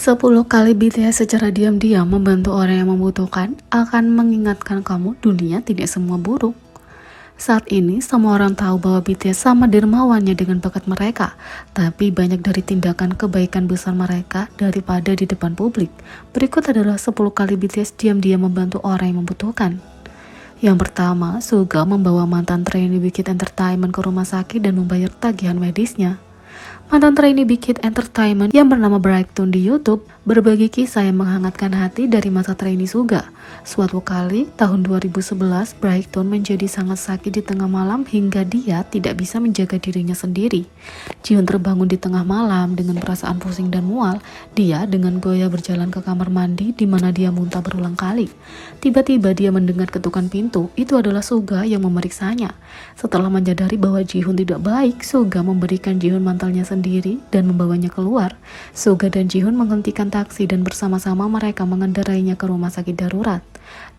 10 kali BTS secara diam-diam membantu orang yang membutuhkan akan mengingatkan kamu dunia tidak semua buruk. Saat ini semua orang tahu bahwa BTS sama dermawannya dengan bakat mereka, tapi banyak dari tindakan kebaikan besar mereka daripada di depan publik. Berikut adalah 10 kali BTS diam-diam membantu orang yang membutuhkan. Yang pertama, Suga membawa mantan trainee Big Hit Entertainment ke rumah sakit dan membayar tagihan medisnya. Mantan trainee Big Hit Entertainment yang bernama Brightone di YouTube berbagi kisah yang menghangatkan hati dari masa trainee Suga. Suatu kali, tahun 2011, Brightone menjadi sangat sakit di tengah malam hingga dia tidak bisa menjaga dirinya sendiri. Jihoon terbangun di tengah malam dengan perasaan pusing dan mual. Dia dengan goyah berjalan ke kamar mandi di mana dia muntah berulang kali. Tiba-tiba dia mendengar ketukan pintu. Itu adalah Suga yang memeriksanya. Setelah menyadari bahwa Jihoon tidak baik, Suga memberikan Jihoon mantelnya sendiri dan membawanya keluar. Suga dan Jihoon menghentikan taksi dan bersama-sama mereka mengendarainya ke rumah sakit darurat.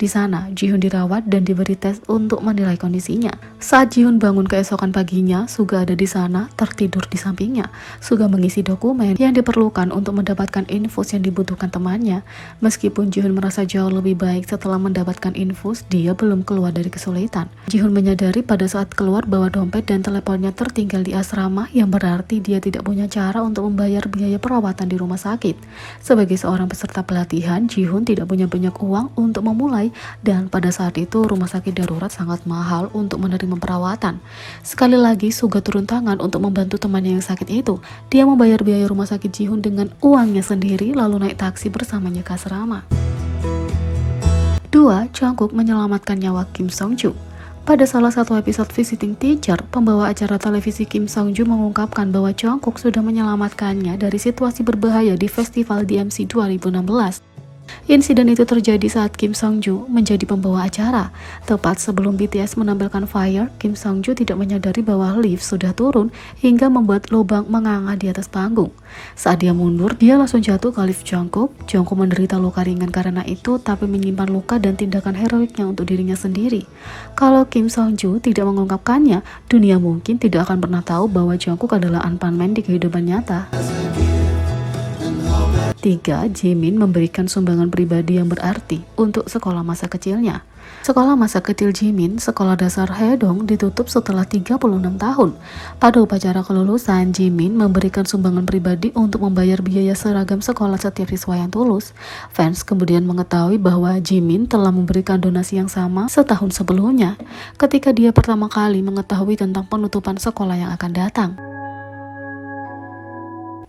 Di sana, Jihoon dirawat dan diberi tes untuk menilai kondisinya. Saat Jihoon bangun keesokan paginya, Suga ada di sana, tertidur di sampingnya. Suga mengisi dokumen yang diperlukan untuk mendapatkan infus yang dibutuhkan temannya. Meskipun Jihoon merasa jauh lebih baik setelah mendapatkan infus, dia belum keluar dari kesulitan. Jihoon menyadari pada saat keluar bahwa dompet dan teleponnya tertinggal di asrama, yang berarti dia tidak punya cara untuk membayar biaya perawatan di rumah sakit. Sebagai seorang peserta pelatihan, Jihoon tidak punya banyak uang untuk memulai, dan pada saat itu rumah sakit darurat sangat mahal untuk menerima perawatan. Sekali lagi Suga turun tangan untuk membantu temannya yang sakit itu. Dia membayar biaya rumah sakit Jihoon dengan uangnya sendiri lalu naik taksi bersamanya ke asrama. 2. Jungkook menyelamatkan nyawa Kim Sung-ju. Pada salah satu episode Visiting Teacher, pembawa acara televisi Kim Sung-ju mengungkapkan bahwa Jungkook sudah menyelamatkannya dari situasi berbahaya di festival DMC 2016. Insiden itu terjadi saat Kim Sung-ju menjadi pembawa acara. Tepat sebelum BTS menampilkan Fire, Kim Sung-ju tidak menyadari bahwa lift sudah turun hingga membuat lubang menganga di atas panggung. Saat dia mundur, dia langsung jatuh ke lift Jungkook. Jungkook menderita luka ringan karena itu, tapi menyimpan luka dan tindakan heroiknya untuk dirinya sendiri. Kalau Kim Sung-ju tidak mengungkapkannya, dunia mungkin tidak akan pernah tahu bahwa Jungkook adalah unpunman di kehidupan nyata. 3. Jimin memberikan sumbangan pribadi yang berarti untuk sekolah masa kecilnya. Sekolah masa kecil Jimin, sekolah dasar Haedong, ditutup setelah 36 tahun. Pada upacara kelulusan, Jimin memberikan sumbangan pribadi untuk membayar biaya seragam sekolah setiap siswa yang tulus. Fans kemudian mengetahui bahwa Jimin telah memberikan donasi yang sama setahun sebelumnya, ketika dia pertama kali mengetahui tentang penutupan sekolah yang akan datang.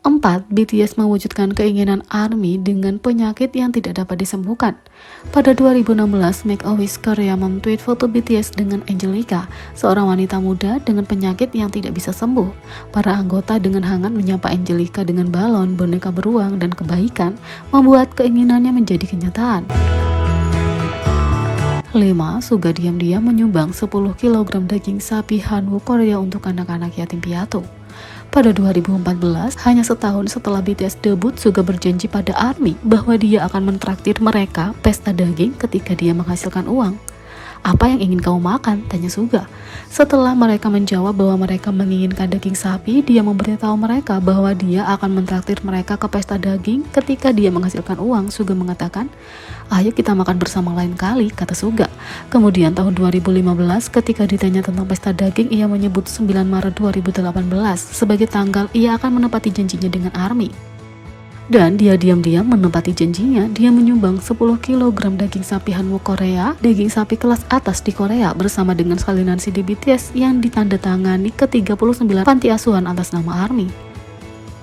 4. BTS mewujudkan keinginan ARMY dengan penyakit yang tidak dapat disembuhkan. Pada 2016, Make-A-Wish Korea men-tweet foto BTS dengan Angelica, seorang wanita muda dengan penyakit yang tidak bisa sembuh. Para anggota dengan hangat menyapa Angelica dengan balon, boneka beruang, dan kebaikan, membuat keinginannya menjadi kenyataan. 5. Suga diam-diam menyumbang 10 kg daging sapi Hanwoo Korea untuk anak-anak yatim piatu. Pada 2014, hanya setahun setelah BTS debut, Suga berjanji pada ARMY bahwa dia akan mentraktir mereka pesta daging ketika dia menghasilkan uang. "Apa yang ingin kamu makan?" tanya Suga. Setelah mereka menjawab bahwa mereka menginginkan daging sapi, dia memberitahu mereka bahwa dia akan mentraktir mereka ke pesta daging ketika dia menghasilkan uang. Suga mengatakan, "Ayo kita makan bersama lain kali," kata Suga. Kemudian tahun 2015, ketika ditanya tentang pesta daging, ia menyebut 9 Maret 2018 sebagai tanggal ia akan menepati janjinya dengan ARMY. Dan dia diam-diam menepati janjinya. Dia menyumbang 10 kg daging sapi Hanwoo Korea, daging sapi kelas atas di Korea, bersama dengan salinan CD BTS yang ditandatangani ke 39 panti asuhan atas nama ARMY.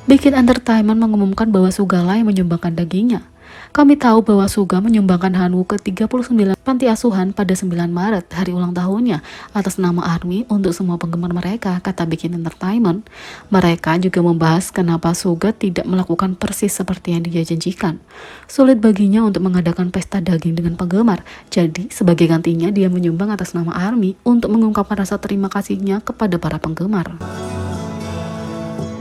Big Hit Entertainment mengumumkan bahwa Suga lah yang menyumbangkan dagingnya. "Kami tahu bahwa Suga menyumbangkan Hanwoo ke 39 panti asuhan pada 9 Maret, hari ulang tahunnya, atas nama ARMY untuk semua penggemar mereka," kata Big Hit Entertainment. Mereka juga membahas kenapa Suga tidak melakukan persis seperti yang dia janjikan. Sulit baginya untuk mengadakan pesta daging dengan penggemar, jadi sebagai gantinya dia menyumbang atas nama ARMY untuk mengungkapkan rasa terima kasihnya kepada para penggemar.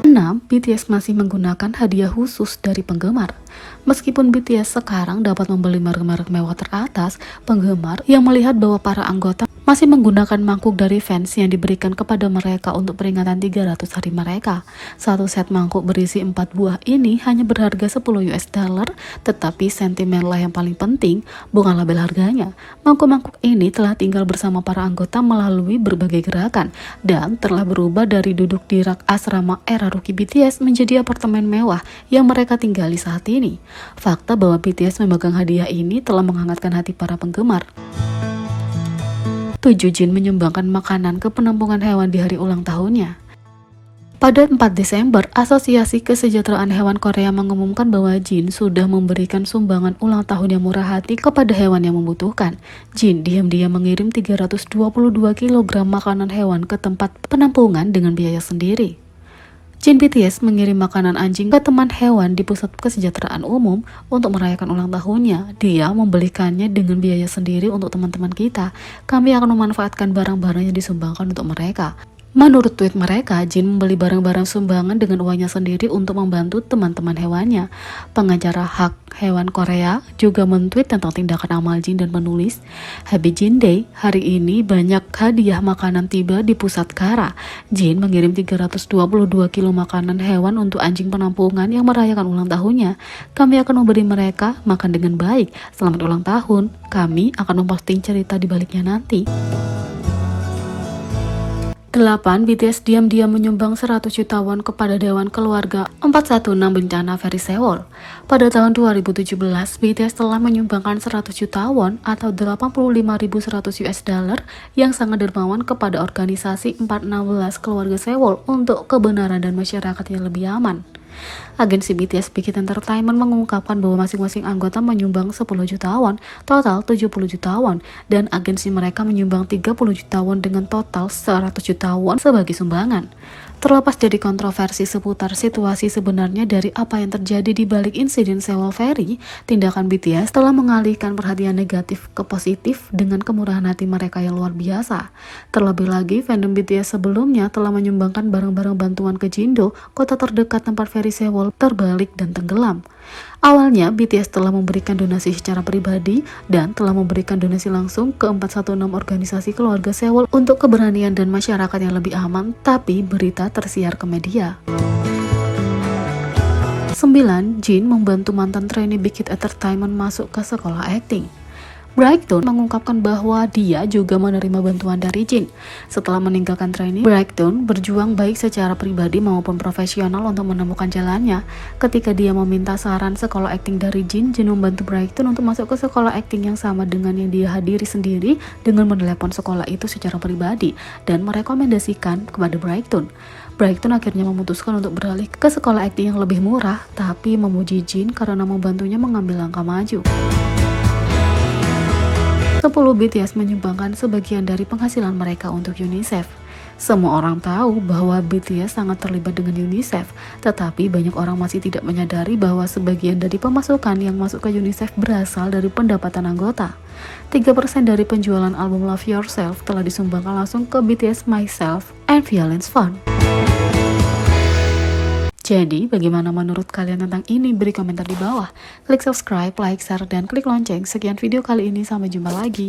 6. BTS masih menggunakan hadiah khusus dari penggemar. Meskipun BTS sekarang dapat membeli merek-merek mewah teratas, penggemar yang melihat bahwa para anggota masih menggunakan mangkuk dari fans yang diberikan kepada mereka untuk peringatan 300 hari mereka. Satu set mangkuk berisi 4 buah ini hanya berharga 10 US dollar, tetapi sentimenlah yang paling penting, bukan label harganya. Mangkuk-mangkuk ini telah tinggal bersama para anggota melalui berbagai gerakan dan telah berubah dari duduk di rak asrama era rookie BTS menjadi apartemen mewah yang mereka tinggali saat ini. Fakta bahwa BTS memegang hadiah ini telah menghangatkan hati para penggemar. 7. Jin menyumbangkan makanan ke penampungan hewan di hari ulang tahunnya. Pada 4 Desember, Asosiasi Kesejahteraan Hewan Korea mengumumkan bahwa Jin sudah memberikan sumbangan ulang tahun yang murah hati kepada hewan yang membutuhkan. Jin diam-diam mengirim 322 kg makanan hewan ke tempat penampungan dengan biaya sendiri. Jin BTS mengirim makanan anjing ke teman hewan di pusat kesejahteraan umum untuk merayakan ulang tahunnya. Dia membelikannya dengan biaya sendiri untuk teman-teman kita. Kami akan memanfaatkan barang-barang yang disumbangkan untuk mereka. Menurut tweet mereka, Jin membeli barang-barang sumbangan dengan uangnya sendiri untuk membantu teman-teman hewannya. Pengacara hak hewan Korea juga men-tweet tentang tindakan amal Jin dan menulis, "Happy Jin Day, hari ini banyak hadiah makanan tiba di pusat Kara. Jin mengirim 322 kilo makanan hewan untuk anjing penampungan yang merayakan ulang tahunnya. Kami akan memberi mereka makan dengan baik. Selamat ulang tahun. Kami akan memposting cerita di baliknya nanti." 8. BTS diam-diam menyumbang 100 juta won kepada Dewan Keluarga 416 bencana Ferry Sewol. Pada tahun 2017, BTS telah menyumbangkan 100 juta won atau 85.100 US dollar yang sangat dermawan kepada organisasi 416 keluarga Sewol untuk kebenaran dan masyarakat yang lebih aman. Agensi BTS Big Hit Entertainment mengungkapkan bahwa masing-masing anggota menyumbang 10 juta won, total 70 juta won, dan agensi mereka menyumbang 30 juta won dengan total 100 juta won sebagai sumbangan. Terlepas dari kontroversi seputar situasi sebenarnya dari apa yang terjadi di balik insiden Sewol Ferry, tindakan BTS telah mengalihkan perhatian negatif ke positif dengan kemurahan hati mereka yang luar biasa. Terlebih lagi, fandom BTS sebelumnya telah menyumbangkan barang-barang bantuan ke Jindo, kota terdekat tempat Ferry Sewol terbalik dan tenggelam. Awalnya, BTS telah memberikan donasi secara pribadi dan telah memberikan donasi langsung ke 416 organisasi keluarga Sewol untuk keberanian dan masyarakat yang lebih aman, tapi berita tersiar ke media. 9. Jin membantu mantan trainee Big Hit Entertainment masuk ke sekolah akting. Brightone mengungkapkan bahwa dia juga menerima bantuan dari Jin. Setelah meninggalkan trainee, Brightone berjuang baik secara pribadi maupun profesional untuk menemukan jalannya. Ketika dia meminta saran sekolah akting dari Jin, Jin membantu Brightone untuk masuk ke sekolah akting yang sama dengan yang dia hadiri sendiri dengan menelepon sekolah itu secara pribadi dan merekomendasikan kepada Brightone. Brightone akhirnya memutuskan untuk beralih ke sekolah akting yang lebih murah, tapi memuji Jin karena membantunya mengambil langkah maju. 10. BTS menyumbangkan sebagian dari penghasilan mereka untuk UNICEF. Semua orang tahu bahwa BTS sangat terlibat dengan UNICEF, tetapi banyak orang masih tidak menyadari bahwa sebagian dari pemasukan yang masuk ke UNICEF berasal dari pendapatan anggota. 3% dari penjualan album Love Yourself telah disumbangkan langsung ke BTS Myself and Violence Fund. Jadi, bagaimana menurut kalian tentang ini? Beri komentar di bawah. Klik subscribe, like, share, dan klik lonceng. Sekian video kali ini, sampai jumpa lagi.